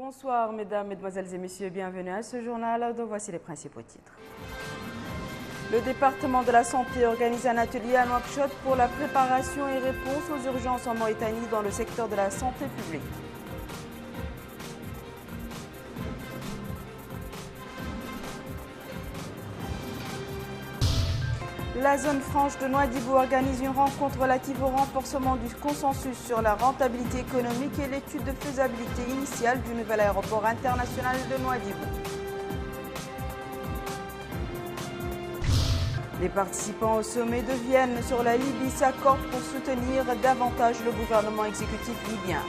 Bonsoir mesdames, mesdemoiselles et messieurs, bienvenue à ce journal dont voici les principaux titres. Le département de la santé organise un atelier à Nouakchott pour la préparation et réponse aux urgences en Mauritanie dans le secteur de la santé publique. La zone franche de Nouadhibou organise une rencontre relative au renforcement du consensus sur la rentabilité économique et l'étude de faisabilité initiale du nouvel aéroport international de Nouadhibou. Les participants au sommet de Vienne sur la Libye s'accordent pour soutenir davantage le gouvernement exécutif libyen.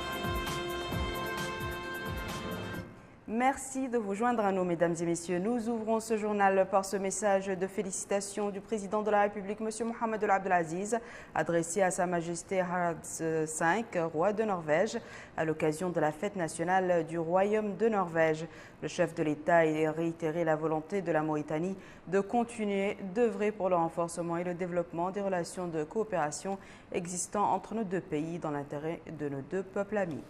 Merci de vous joindre à nous, mesdames et messieurs. Nous ouvrons ce journal par ce message de félicitations du président de la République, M. Mohamed El Abdelaziz, adressé à Sa Majesté Harald V, roi de Norvège, à l'occasion de la fête nationale du Royaume de Norvège. Le chef de l'État a réitéré la volonté de la Mauritanie de continuer d'œuvrer pour le renforcement et le développement des relations de coopération existant entre nos deux pays dans l'intérêt de nos deux peuples amis.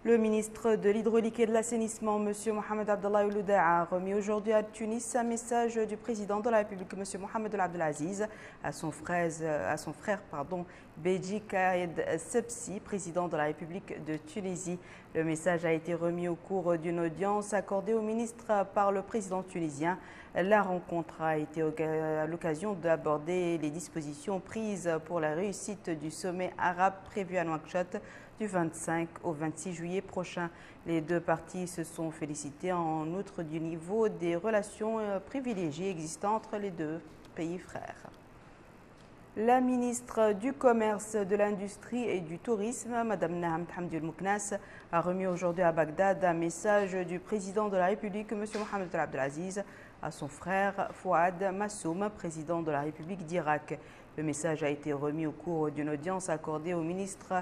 Le ministre de l'Hydraulique et de l'Assainissement, M. Mohamed Abdallah Oulouda, a remis aujourd'hui à Tunis un message du président de la République, M. Mohamed El Abdelaziz, à son frère Beji Kaed Sebsi, président de la République de Tunisie. Le message a été remis au cours d'une audience accordée au ministre par le président tunisien. La rencontre a été à l'occasion d'aborder les dispositions prises pour la réussite du sommet arabe prévu à Nouakchott du 25 au 26 juillet prochain. Les deux parties se sont félicitées en outre du niveau des relations privilégiées existant entre les deux pays frères. La ministre du Commerce, de l'Industrie et du Tourisme, Mme Naham Hamdoul Mouknas, a remis aujourd'hui à Bagdad un message du président de la République, M. Mohamed El Abdelaziz, à son frère Fouad Massoum, président de la République d'Irak. Le message a été remis au cours d'une audience accordée au ministre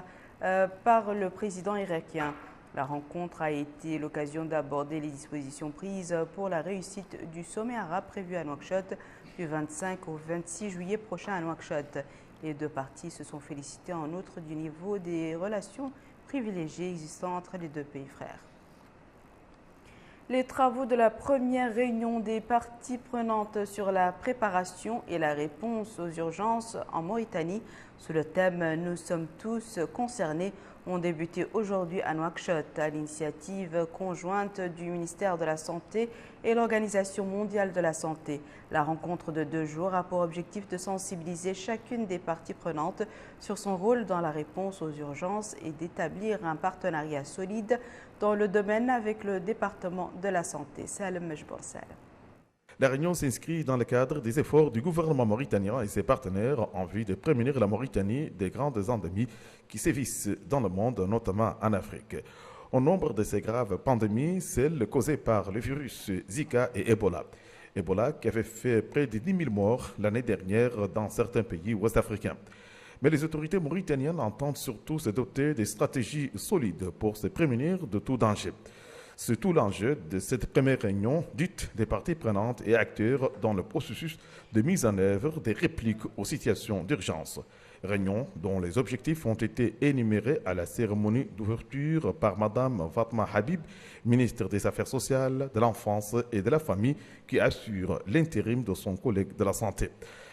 par le président irakien. La rencontre a été l'occasion d'aborder les dispositions prises pour la réussite du sommet arabe prévu à Nouakchott du 25 au 26 juillet prochain à Nouakchott. Les deux parties se sont félicitées en outre du niveau des relations privilégiées existant entre les deux pays frères. Les travaux de la première réunion des parties prenantes sur la préparation et la réponse aux urgences en Mauritanie sous le thème « Nous sommes tous concernés » ont débuté aujourd'hui à Nouakchott à l'initiative conjointe du ministère de la Santé et l'Organisation mondiale de la santé. La rencontre de 2 jours a pour objectif de sensibiliser chacune des parties prenantes sur son rôle dans la réponse aux urgences et d'établir un partenariat solide dans le domaine avec le département de la santé. Salem Mejboursal. La réunion s'inscrit dans le cadre des efforts du gouvernement mauritanien et ses partenaires en vue de prémunir la Mauritanie des grandes endémies qui sévissent dans le monde, notamment en Afrique. Au nombre de ces graves pandémies, celle causée par le virus Zika et Ebola. Ebola qui avait fait près de 10 000 morts l'année dernière dans certains pays ouest-africains. Mais les autorités mauritaniennes entendent surtout se doter de stratégies solides pour se prémunir de tout danger. C'est tout l'enjeu de cette première réunion dite des parties prenantes et acteurs dans le processus de mise en œuvre des répliques aux situations d'urgence. Réunion dont les objectifs ont été énumérés à la cérémonie d'ouverture par Mme Fatma Habib, ministre des Affaires sociales, de l'Enfance et de la Famille, qui assure l'intérim de son collègue de la Santé.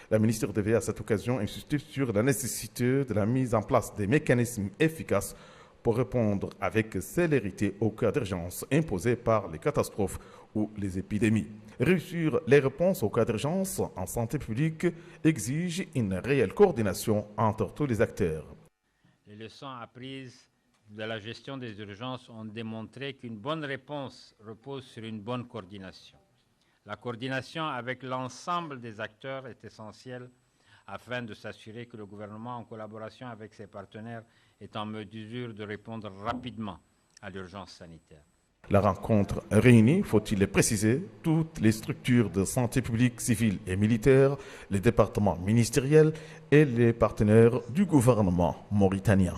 La ministre devait à cette occasion insister sur la nécessité de la mise en place des mécanismes efficaces pour répondre avec célérité aux cas d'urgence imposés par les catastrophes ou les épidémies. Réussir les réponses aux cas d'urgence en santé publique exige une réelle coordination entre tous les acteurs. Les leçons apprises de la gestion des urgences ont démontré qu'une bonne réponse repose sur une bonne coordination. La coordination avec l'ensemble des acteurs est essentielle afin de s'assurer que le gouvernement, en collaboration avec ses partenaires, est en mesure de répondre rapidement à l'urgence sanitaire. La rencontre réunit, faut-il le préciser, toutes les structures de santé publique, civile et militaire, les départements ministériels et les partenaires du gouvernement mauritanien.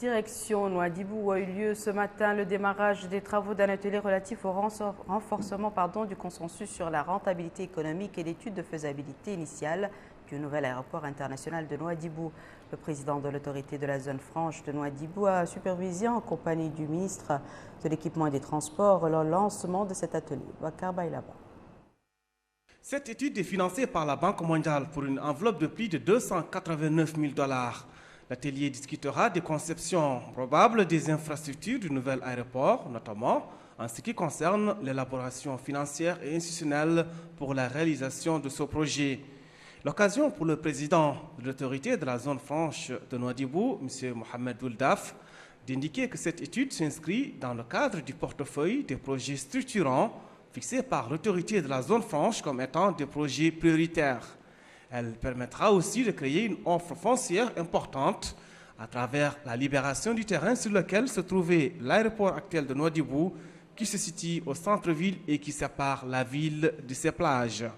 Direction Nouadhibou, où a eu lieu ce matin le démarrage des travaux d'un atelier relatif au renforcement du consensus sur la rentabilité économique et l'étude de faisabilité initiale du nouvel aéroport international de Nouadhibou. Le président de l'autorité de la zone franche de Nouadhibou a supervisé en compagnie du ministre de l'équipement et des transports le lancement de cet atelier. Bakar Bailaba. Cette étude est financée par la Banque mondiale pour une enveloppe de plus de 289 000 $. L'atelier discutera des conceptions probables des infrastructures du nouvel aéroport, notamment en ce qui concerne l'élaboration financière et institutionnelle pour la réalisation de ce projet. L'occasion pour le président de l'autorité de la zone franche de Nouadhibou, M. Mohamed Ouldaf, d'indiquer que cette étude s'inscrit dans le cadre du portefeuille des projets structurants fixés par l'autorité de la zone franche comme étant des projets prioritaires. Elle permettra aussi de créer une offre foncière importante à travers la libération du terrain sur lequel se trouvait l'aéroport actuel de Nouadhibou, qui se situe au centre-ville et qui sépare la ville de ses plages.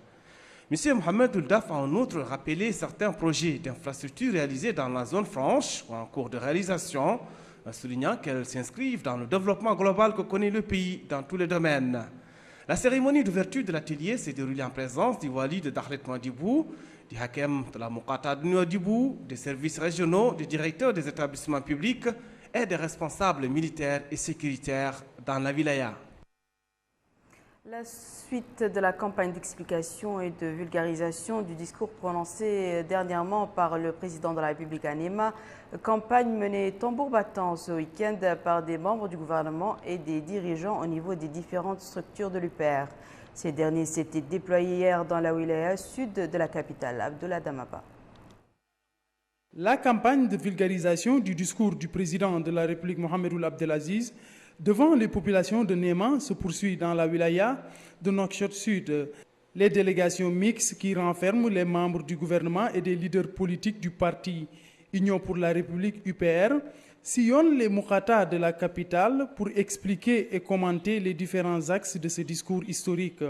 M. Mohamed Ouldaf a en outre rappelé certains projets d'infrastructures réalisés dans la zone franche ou en cours de réalisation, soulignant qu'elles s'inscrivent dans le développement global que connaît le pays dans tous les domaines. La cérémonie d'ouverture de l'atelier s'est déroulée en présence du wali de Dakhlet Nouadhibou, du hakem de la Mokata de Nouadhibou, des services régionaux, des directeurs des établissements publics et des responsables militaires et sécuritaires dans la wilaya. La suite de la campagne d'explication et de vulgarisation du discours prononcé dernièrement par le président de la République à Néma, campagne menée tambour battant ce week-end par des membres du gouvernement et des dirigeants au niveau des différentes structures de l'UPR. Ces derniers s'étaient déployés hier dans la wilaya sud de la capitale, Abdullah Damaba. La campagne de vulgarisation du discours du président de la République Mohamed Ould Abdelaziz devant les populations de Néma se poursuit dans la wilaya de Nouakchott Sud. Les délégations mixtes qui renferment les membres du gouvernement et des leaders politiques du parti Union pour la République UPR sillonnent les moukhata de la capitale pour expliquer et commenter les différents axes de ce discours historique.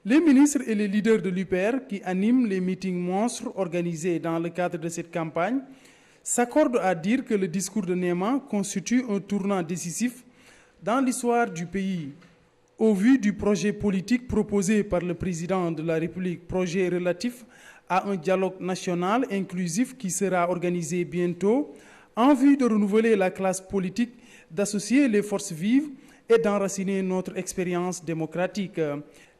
Les ministres et les leaders de l'UPR qui animent les meetings monstres organisés dans le cadre de cette campagne s'accordent à dire que le discours de Néma constitue un tournant décisif dans l'histoire du pays. Au vu du projet politique proposé par le président de la République, projet relatif à un dialogue national inclusif qui sera organisé bientôt, en vue de renouveler la classe politique, d'associer les forces vives et d'enraciner notre expérience démocratique.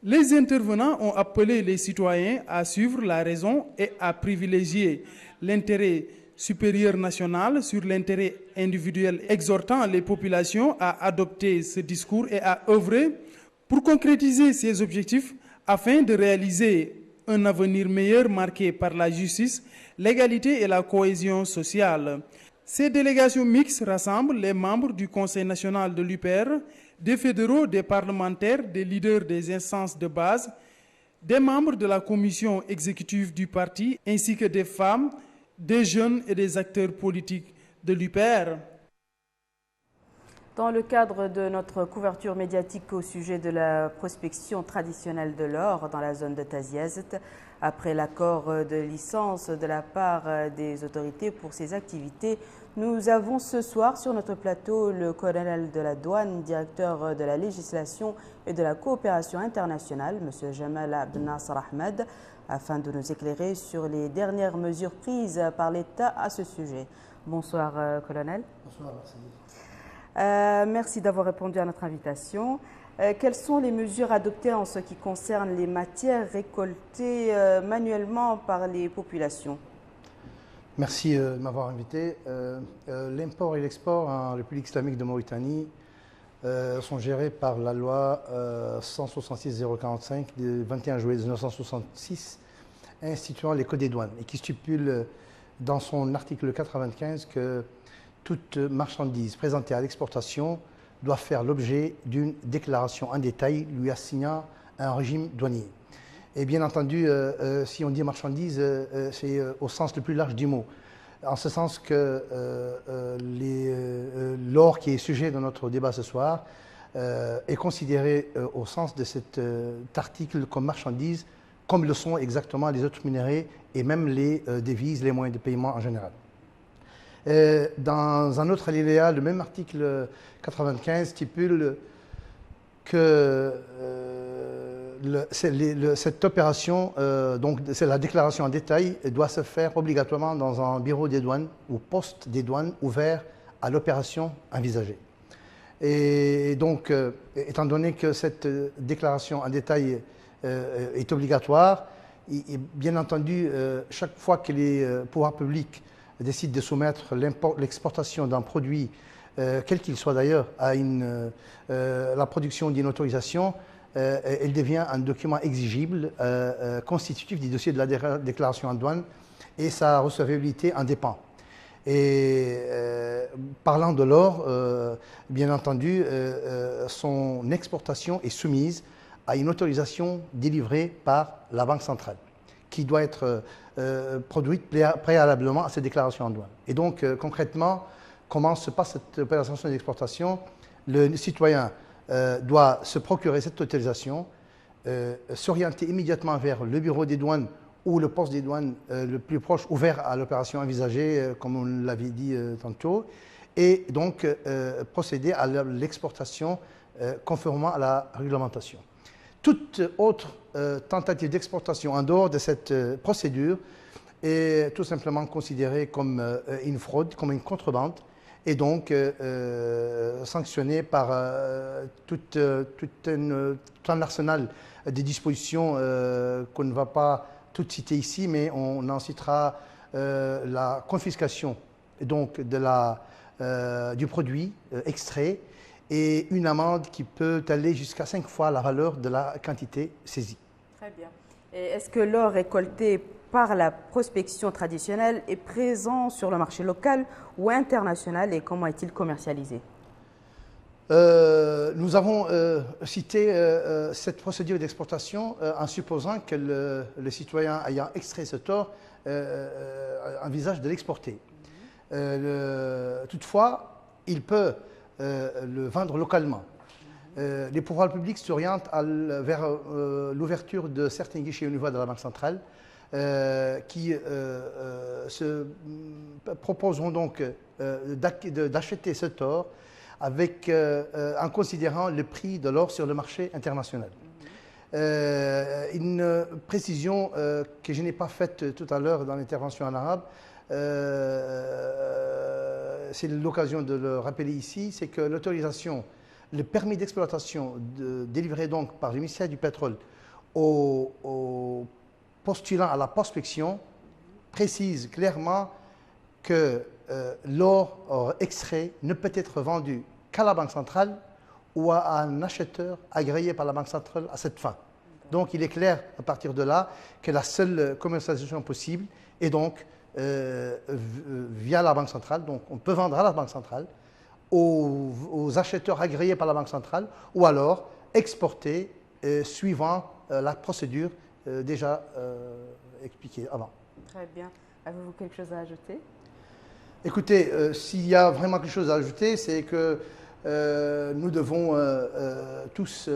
Les intervenants ont appelé les citoyens à suivre la raison et à privilégier l'intérêt supérieur national sur l'intérêt individuel, exhortant les populations à adopter ce discours et à œuvrer pour concrétiser ces objectifs afin de réaliser un avenir meilleur marqué par la justice, l'égalité et la cohésion sociale. Ces délégations mixtes rassemblent les membres du Conseil national de l'UPR, des fédéraux, des parlementaires, des leaders des instances de base, des membres de la commission exécutive du parti, ainsi que des femmes, des jeunes et des acteurs politiques de l'UPR. Dans le cadre de notre couverture médiatique au sujet de la prospection traditionnelle de l'or dans la zone de Taziazet, après l'accord de licence de la part des autorités pour ces activités, nous avons ce soir sur notre plateau le colonel de la douane, directeur de la législation et de la coopération internationale, M. Jamal Abdelnasser Ahmed, afin de nous éclairer sur les dernières mesures prises par l'État à ce sujet. Bonsoir, colonel. Bonsoir, merci. Merci d'avoir répondu à notre invitation. Quelles sont les mesures adoptées en ce qui concerne les matières récoltées manuellement par les populations? Merci de m'avoir invité. L'import et l'export en République islamique de Mauritanie sont gérés par la loi 166-045 du 21 juillet 1966 instituant les codes des douanes et qui stipule dans son article 95 que toute marchandise présentée à l'exportation doit faire l'objet d'une déclaration en détail lui assignant un régime douanier. Et bien entendu, si on dit marchandise, c'est au sens le plus large du mot. En ce sens que l'or qui est sujet de notre débat ce soir est considéré au sens de cet article comme marchandise, comme le sont exactement les autres minéraux et même les devises, les moyens de paiement en général. Dans un autre alinéa, le même article 95 stipule que cette opération, donc c'est la déclaration en détail, doit se faire obligatoirement dans un bureau des douanes ou poste des douanes ouvert à l'opération envisagée. Et donc, étant donné que cette déclaration en détail est obligatoire, bien entendu, chaque fois que les pouvoirs publics décident de soumettre l'exportation d'un produit, quel qu'il soit d'ailleurs, à la production d'une autorisation, elle devient un document exigible, constitutif du dossier de la déclaration en douane, et sa recevabilité en dépend. Et parlant de l'or, bien entendu, son exportation est soumise à une autorisation délivrée par la Banque centrale, qui doit être produite préalablement à cette déclaration en douane. Et donc, concrètement, comment se passe cette opération d'exportation? Le citoyen doit se procurer cette autorisation, s'orienter immédiatement vers le bureau des douanes ou le poste des douanes le plus proche ouvert à l'opération envisagée, comme on l'avait dit tantôt, et donc procéder à l'exportation conformément à la réglementation. Toute autre tentative d'exportation en dehors de cette procédure est tout simplement considérée comme une fraude, comme une contrebande, et donc sanctionnée par tout un arsenal de dispositions qu'on ne va pas toutes citer ici, mais on en citera la confiscation donc du produit extrait et une amende qui peut aller jusqu'à 5 fois la valeur de la quantité saisie. Très bien. Et est-ce que l'or récolté par la prospection traditionnelle est présent sur le marché local ou international et comment est-il commercialisé? Nous avons cité cette procédure d'exportation en supposant que le citoyen ayant extrait cet or envisage de l'exporter. Toutefois, il peut le vendre localement. Les pouvoirs publics s'orientent vers l'ouverture de certains guichets au niveau de la Banque centrale qui se proposeront donc d'acheter cet or en considérant le prix de l'or sur le marché international. Une précision que je n'ai pas faite tout à l'heure dans l'intervention en arabe, c'est l'occasion de le rappeler ici, c'est que l'autorisation, le permis d'exploitation délivré donc par le ministère du Pétrole aux postulants à la prospection précise clairement que l'or extrait ne peut être vendu qu'à la Banque centrale ou à un acheteur agréé par la Banque centrale à cette fin. Donc il est clair à partir de là que la seule commercialisation possible est donc via la Banque centrale. Donc on peut vendre à la Banque centrale, aux acheteurs agréés par la Banque centrale ou alors exporter suivant la procédure déjà expliquée avant. Très bien. Avez-vous quelque chose à ajouter? Écoutez, s'il y a vraiment quelque chose à ajouter, c'est que nous devons tous,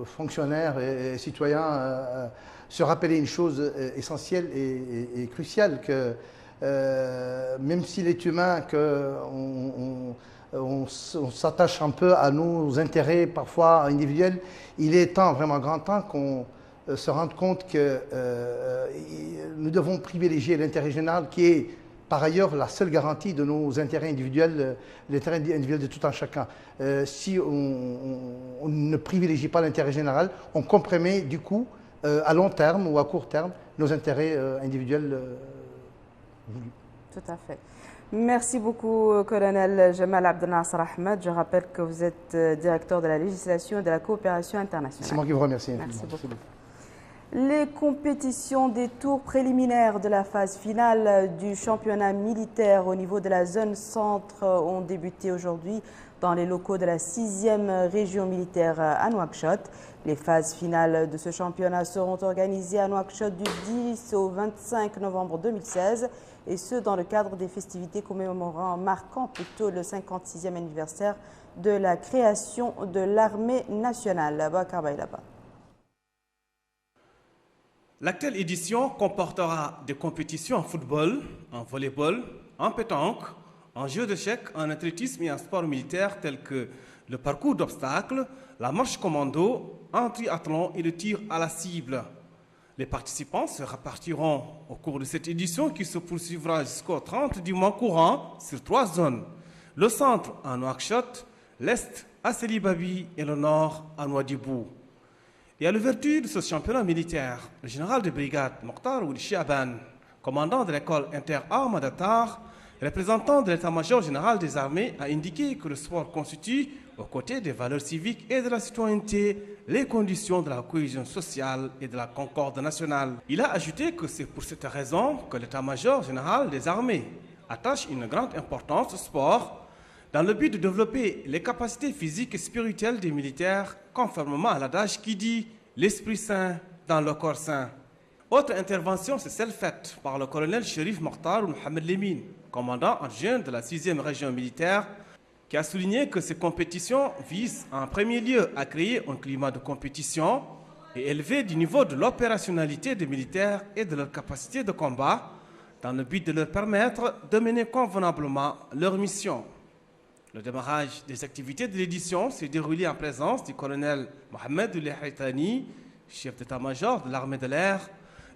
fonctionnaires et citoyens, se rappeler une chose essentielle et cruciale, que même s'il est humain qu'on s'attache un peu à nos intérêts parfois individuels, il est temps, vraiment grand temps, qu'on se rende compte que nous devons privilégier l'intérêt général qui est par ailleurs la seule garantie de nos intérêts individuels, l'intérêt individuel de tout un chacun. Si on ne privilégie pas l'intérêt général, on compromet du coup à long terme ou à court terme nos intérêts individuels voulus. Tout à fait. Merci beaucoup, colonel Jamal Abdelnasser Ahmed. Je rappelle que vous êtes directeur de la législation et de la coopération internationale. C'est moi qui vous remercie. Merci beaucoup. Les compétitions des tours préliminaires de la phase finale du championnat militaire au niveau de la zone centre ont débuté aujourd'hui dans les locaux de la 6e région militaire à Nouakchott. Les phases finales de ce championnat seront organisées à Nouakchott du 10 au 25 novembre 2016 et ce dans le cadre des festivités marquant plutôt le 56e anniversaire de la création de l'armée nationale. L'actuelle édition comportera des compétitions en football, en volleyball, en pétanque, en jeu d'échecs, en athlétisme et en sport militaire tels que le parcours d'obstacles, la marche commando, en triathlon et le tir à la cible. Les participants se répartiront au cours de cette édition qui se poursuivra jusqu'au 30 du mois courant sur 3 zones. Le centre à Nouakchott, l'est à Selibabi et le nord à Nouadhibou. Et à l'ouverture de ce championnat militaire, le général de brigade Mokhtar Ould Chiaban, commandant de l'école inter-armes d'Atar, représentant de l'état-major général des armées, a indiqué que le sport constitue, aux côtés des valeurs civiques et de la citoyenneté, les conditions de la cohésion sociale et de la concorde nationale. Il a ajouté que c'est pour cette raison que l'état-major général des armées attache une grande importance au sport dans le but de développer les capacités physiques et spirituelles des militaires, conformément à l'adage qui dit « l'esprit sain dans le corps sain ». Autre intervention, c'est celle faite par le colonel Chérif Mokhtar Mohamed Lemine, commandant adjoint de la 6e région militaire, qui a souligné que ces compétitions visent en premier lieu à créer un climat de compétition et élever du niveau de l'opérationnalité des militaires et de leur capacité de combat, dans le but de leur permettre de mener convenablement leur mission. Le démarrage des activités de l'édition s'est déroulé en présence du colonel Mohamed Ould Haitani, chef d'état-major de l'armée de l'air,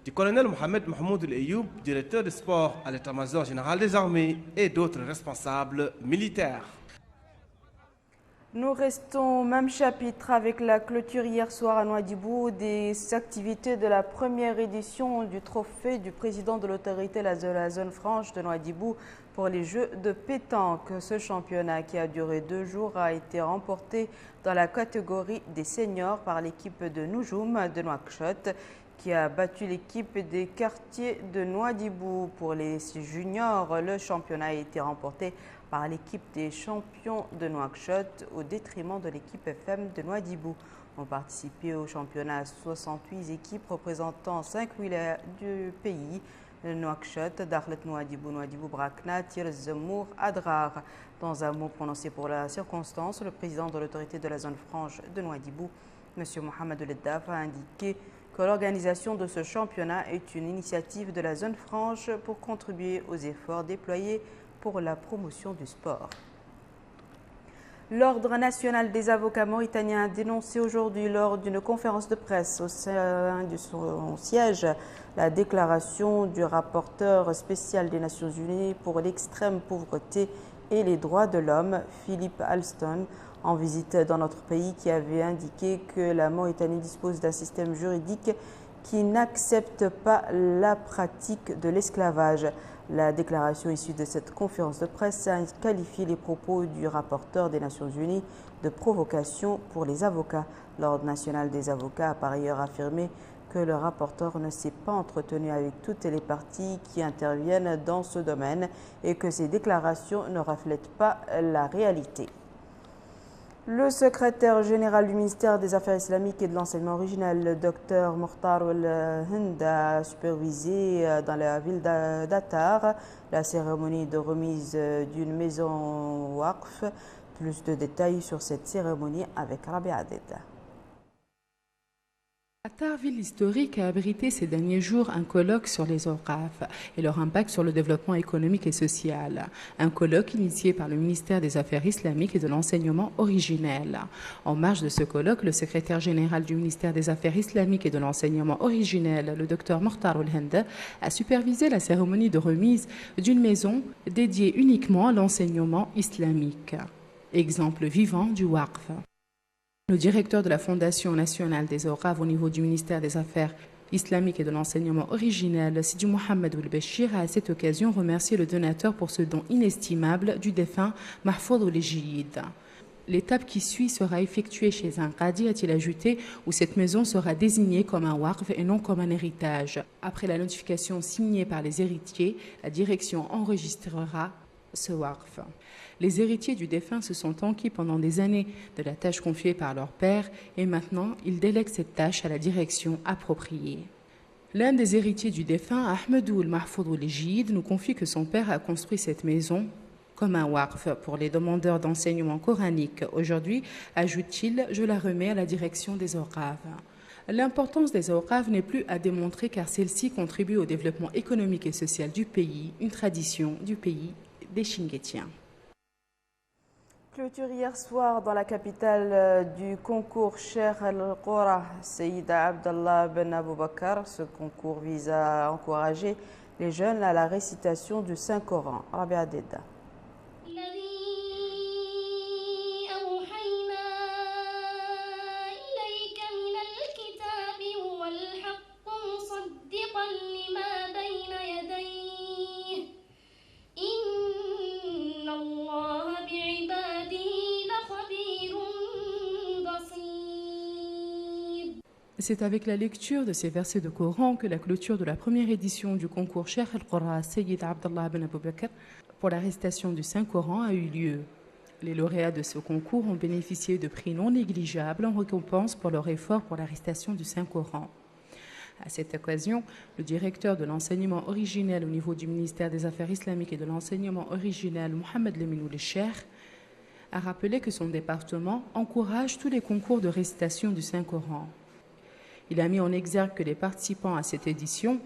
du colonel Mohamed Mahmoud El-Ayoub, directeur des sports à l'état-major général des armées, et d'autres responsables militaires. Nous restons au même chapitre avec la clôture hier soir à Nouadhibou des activités de la première édition du trophée du président de l'autorité de la zone franche de Nouadhibou pour les Jeux de pétanque. Ce championnat qui a duré 2 jours a été remporté dans la catégorie des seniors par l'équipe de Noujoum de Nouakchott qui a battu l'équipe des quartiers de Nouadhibou. Pour les juniors, le championnat a été remporté par l'équipe des champions de Nouakchott au détriment de l'équipe FM de Nouadhibou. Ont participé au championnat 68 équipes représentant 5 wilayas du pays: Nouakchott, Dakhlet Nouadhibou, Nouadhibou Brakna, Tir Zemour, Adrar. Dans un mot prononcé pour la circonstance, le président de l'autorité de la zone franche de Nouadhibou, M. Mohamed Ouleddaf, a indiqué que l'organisation de ce championnat est une initiative de la zone franche pour contribuer aux efforts déployés pour la promotion du sport. L'Ordre national des avocats mauritaniens a dénoncé aujourd'hui lors d'une conférence de presse au sein de son siège la déclaration du rapporteur spécial des Nations Unies pour l'extrême pauvreté et les droits de l'homme, Philippe Alston, en visite dans notre pays, qui avait indiqué que la Mauritanie dispose d'un système juridique qui n'accepte pas la pratique de l'esclavage. La déclaration issue de cette conférence de presse a qualifié les propos du rapporteur des Nations Unies de provocation pour les avocats. L'Ordre national des avocats a par ailleurs affirmé que le rapporteur ne s'est pas entretenu avec toutes les parties qui interviennent dans ce domaine et que ces déclarations ne reflètent pas la réalité. Le secrétaire général du ministère des Affaires islamiques et de l'enseignement originel, le Dr Mokhtar Ould Hind, a supervisé dans la ville d'Atar la cérémonie de remise d'une maison Waqf. Plus de détails sur cette cérémonie avec Rabia Adeta. Atar, ville historique, a abrité ces derniers jours un colloque sur les awqaf et leur impact sur le développement économique et social. Un colloque initié par le ministère des Affaires islamiques et de l'enseignement originel. En marge de ce colloque, le secrétaire général du ministère des Affaires islamiques et de l'enseignement originel, le Dr Mokhtar Ould Hind, a supervisé la cérémonie de remise d'une maison dédiée uniquement à l'enseignement islamique. Exemple vivant du waqf. Le directeur de la Fondation nationale des awqaf au niveau du ministère des Affaires islamiques et de l'enseignement originel, Sidi Mohamed Ould Béchir, a à cette occasion remercié le donateur pour ce don inestimable du défunt Mahfouz Ould Jiyid. L'étape qui suit sera effectuée chez un qadi, a-t-il ajouté, où cette maison sera désignée comme un waqf et non comme un héritage. Après la notification signée par les héritiers, la direction enregistrera ce waqf. Les héritiers du défunt se sont enquis pendant des années de la tâche confiée par leur père et maintenant ils délèguent cette tâche à la direction appropriée. L'un des héritiers du défunt, Ahmedou Mahfouz Ould Jiyid, nous confie que son père a construit cette maison comme un waqf pour les demandeurs d'enseignement coranique. Aujourd'hui, ajoute-t-il, je la remets à la direction des awqaf. L'importance des awqaf n'est plus à démontrer car celle-ci contribue au développement économique et social du pays, une tradition du pays des Chinguetiens. Clôture hier soir dans la capitale du concours Cheikh Al-Qora Sayyida Abdallah Ben Aboubakar. Ce concours vise à encourager les jeunes à la récitation du Saint-Coran. Rabia Deda. C'est avec la lecture de ces versets de Coran que la clôture de la première édition du concours Cheikh Al-Qora Sayyid Abdallah Ben Aboubakar pour la récitation du Saint-Coran a eu lieu. Les lauréats de ce concours ont bénéficié de prix non négligeables en récompense pour leur effort pour la récitation du Saint-Coran. À cette occasion, le directeur de l'enseignement originel au niveau du ministère des Affaires islamiques et de l'enseignement originel, Mohamed Leminou Cheikh, a rappelé que son département encourage tous les concours de récitation du Saint-Coran. Il a mis en exergue que les participants à cette édition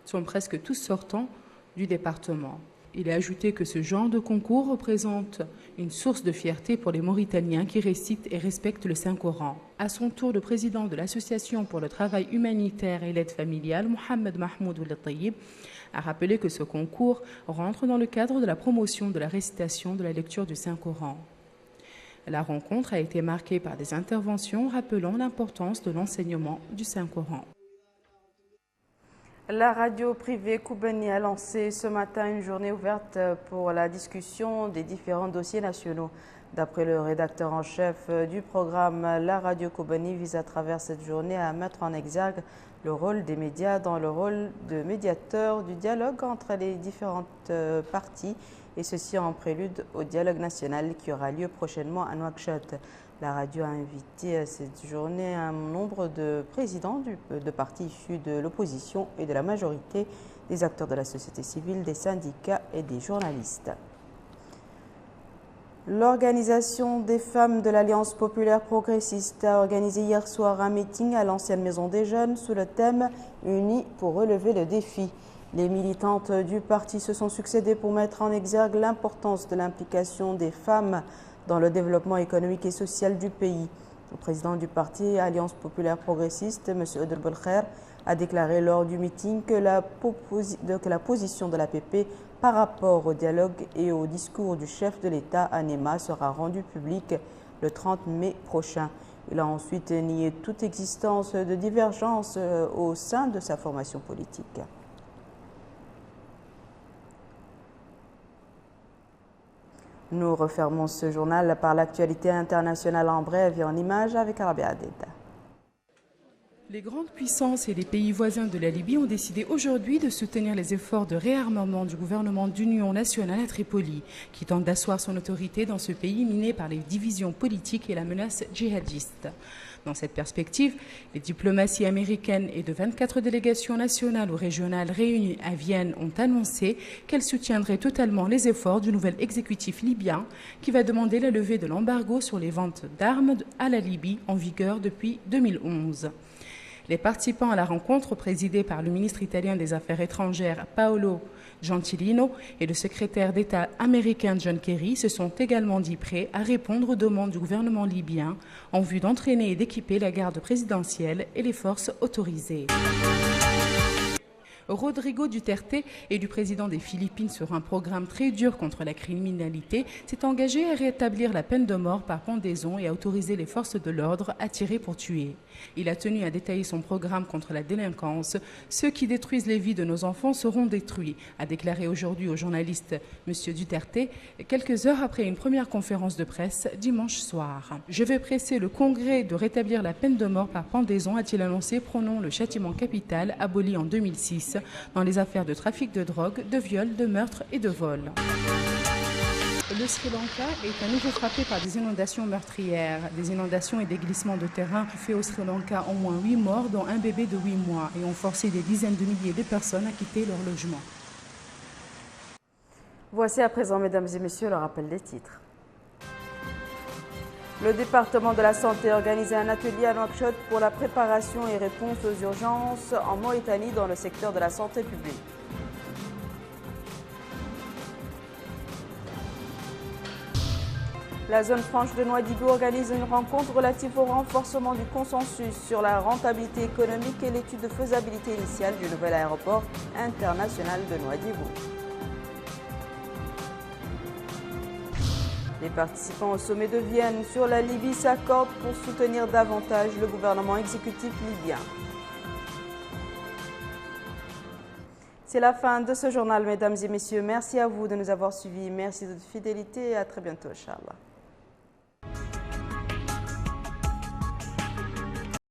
sont presque tous sortants du département. Il a ajouté que ce genre de concours représente une source de fierté pour les Mauritaniens qui récitent et respectent le Saint-Coran. À son tour, le président de l'Association pour le travail humanitaire et l'aide familiale, Mohamed Mahmoud Oulattayib, a rappelé que ce concours rentre dans le cadre de la promotion de la récitation de la lecture du Saint-Coran. La rencontre a été marquée par des interventions rappelant l'importance de l'enseignement du Saint-Coran. La radio privée Koubani a lancé ce matin une journée ouverte pour la discussion des différents dossiers nationaux. D'après le rédacteur en chef du programme, la radio Koubani vise à travers cette journée à mettre en exergue le rôle des médias dans le rôle de médiateur du dialogue entre les différentes parties, et ceci en prélude au dialogue national qui aura lieu prochainement à Nouakchott. La radio a invité à cette journée un nombre de présidents de partis issus de l'opposition et de la majorité des acteurs de la société civile, des syndicats et des journalistes. L'organisation des femmes de l'Alliance populaire progressiste a organisé hier soir un meeting à l'ancienne Maison des Jeunes sous le thème « Unis pour relever le défi ». Les militantes du parti se sont succédées pour mettre en exergue l'importance de l'implication des femmes dans le développement économique et social du pays. Le président du parti Alliance populaire progressiste, M. Oudel Belkher, a déclaré lors du meeting que la position de l'APP par rapport au dialogue et au discours du chef de l'État à Néma sera rendue publique le 30 mai prochain. Il a ensuite nié toute existence de divergence au sein de sa formation politique. Nous refermons ce journal par l'actualité internationale en bref et en images avec Rabia Deda. Les grandes puissances et les pays voisins de la Libye ont décidé aujourd'hui de soutenir les efforts de réarmement du gouvernement d'union nationale à Tripoli, qui tente d'asseoir son autorité dans ce pays miné par les divisions politiques et la menace djihadiste. Dans cette perspective, les diplomaties américaines et de 24 délégations nationales ou régionales réunies à Vienne ont annoncé qu'elles soutiendraient totalement les efforts du nouvel exécutif libyen qui va demander la levée de l'embargo sur les ventes d'armes à la Libye en vigueur depuis 2011. Les participants à la rencontre, présidée par le ministre italien des Affaires étrangères Paolo Gentilino et le secrétaire d'État américain John Kerry, se sont également dit prêts à répondre aux demandes du gouvernement libyen en vue d'entraîner et d'équiper la garde présidentielle et les forces autorisées. Rodrigo Duterte, élu président des Philippines sur un programme très dur contre la criminalité, s'est engagé à rétablir la peine de mort par pendaison et à autoriser les forces de l'ordre à tirer pour tuer. Il a tenu à détailler son programme contre la délinquance. Ceux qui détruisent les vies de nos enfants seront détruits, a déclaré aujourd'hui au journaliste M. Duterte, quelques heures après une première conférence de presse dimanche soir. Je vais presser le Congrès de rétablir la peine de mort par pendaison, a-t-il annoncé, prônant le châtiment capital aboli en 2006 dans les affaires de trafic de drogue, de viol, de meurtre et de vol. Le Sri Lanka est à nouveau frappé par des inondations meurtrières. Des inondations et des glissements de terrain ont fait au Sri Lanka au moins 8 morts, dont un bébé de 8 mois, et ont forcé des dizaines de milliers de personnes à quitter leur logement. Voici à présent, mesdames et messieurs, le rappel des titres. Le département de la santé a organisé un atelier à Nouakchott pour la préparation et réponse aux urgences en Mauritanie dans le secteur de la santé publique. La zone franche de Nouadhibou organise une rencontre relative au renforcement du consensus sur la rentabilité économique et l'étude de faisabilité initiale du nouvel aéroport international de Nouadhibou. Les participants au sommet de Vienne sur la Libye s'accordent pour soutenir davantage le gouvernement exécutif libyen. C'est la fin de ce journal, mesdames et messieurs. Merci à vous de nous avoir suivis. Merci de votre fidélité et à très bientôt, Inch'Allah.